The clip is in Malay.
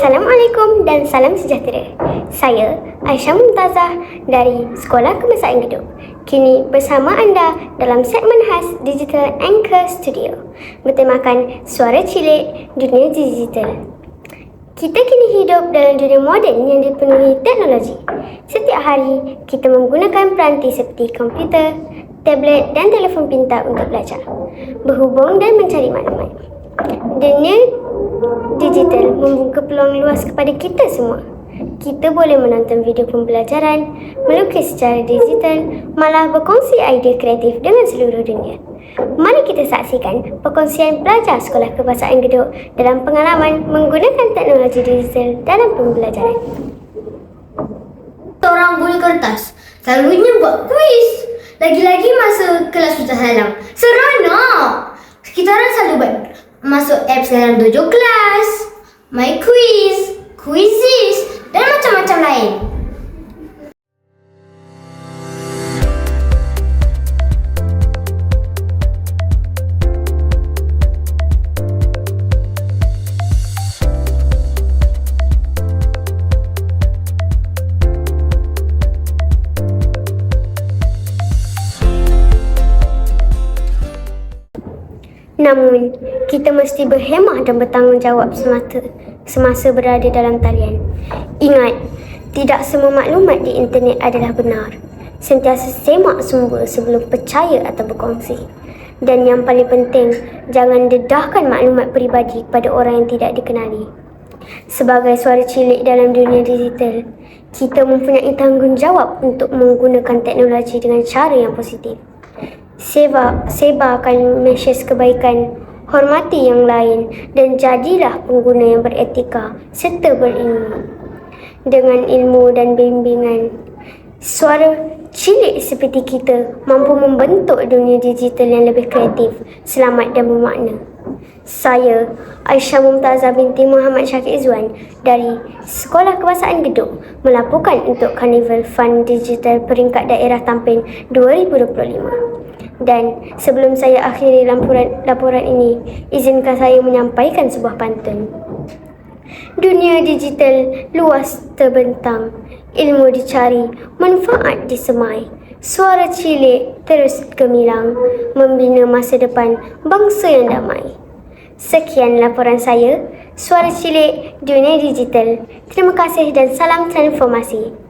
Assalamualaikum dan salam sejahtera. Saya Aisyah Mumtazah dari Sekolah Kebangsaan Geduk. Kini bersama anda dalam segmen khas Digital Anchor Studio bertemakan Suara Cilik Dunia Digital. Kita kini hidup dalam dunia moden yang dipenuhi teknologi. Setiap hari, kita menggunakan peranti seperti komputer, tablet dan telefon pintar untuk belajar, berhubung dan mencari maklumat. Dunia digital membuka peluang luas kepada kita semua. Kita boleh menonton video pembelajaran, melukis secara digital, malah berkongsi idea kreatif dengan seluruh dunia. Mari kita saksikan perkongsian pelajar Sekolah Kebangsaan Geduk dalam pengalaman menggunakan teknologi digital dalam pembelajaran. Orang buli kertas selalunya buat kuis. Lagi-lagi masa kelas sudah salam. Seronok! Kita orang selalu buat masuk apps dalam Dojo Class, My Quiz, Quizizz dan macam-macam lain. Namun, kita mesti berhemah dan bertanggungjawab semasa berada dalam talian. Ingat, tidak semua maklumat di internet adalah benar. Sentiasa semak sumber sebelum percaya atau berkongsi. Dan yang paling penting, jangan dedahkan maklumat peribadi kepada orang yang tidak dikenali. Sebagai suara cilik dalam dunia digital, kita mempunyai tanggungjawab untuk menggunakan teknologi dengan cara yang positif. Sebarkan mesej kebaikan, hormati yang lain dan jadilah pengguna yang beretika serta berilmu. Dengan ilmu dan bimbingan, suara cilik seperti kita mampu membentuk dunia digital yang lebih kreatif, selamat dan bermakna. Saya, Aisyah Mumtazah binti Muhammad Syakir Izzuan dari Sekolah Kebangsaan Geduk melaporkan untuk Carnival Fun Digital Peringkat Daerah Tampin 2025. Dan sebelum saya akhiri laporan ini, izinkan saya menyampaikan sebuah pantun. Dunia digital luas terbentang, ilmu dicari, manfaat disemai. Suara cilik terus gemilang, membina masa depan bangsa yang damai. Sekian laporan saya, Suara Cilik Dunia Digital. Terima kasih dan salam transformasi.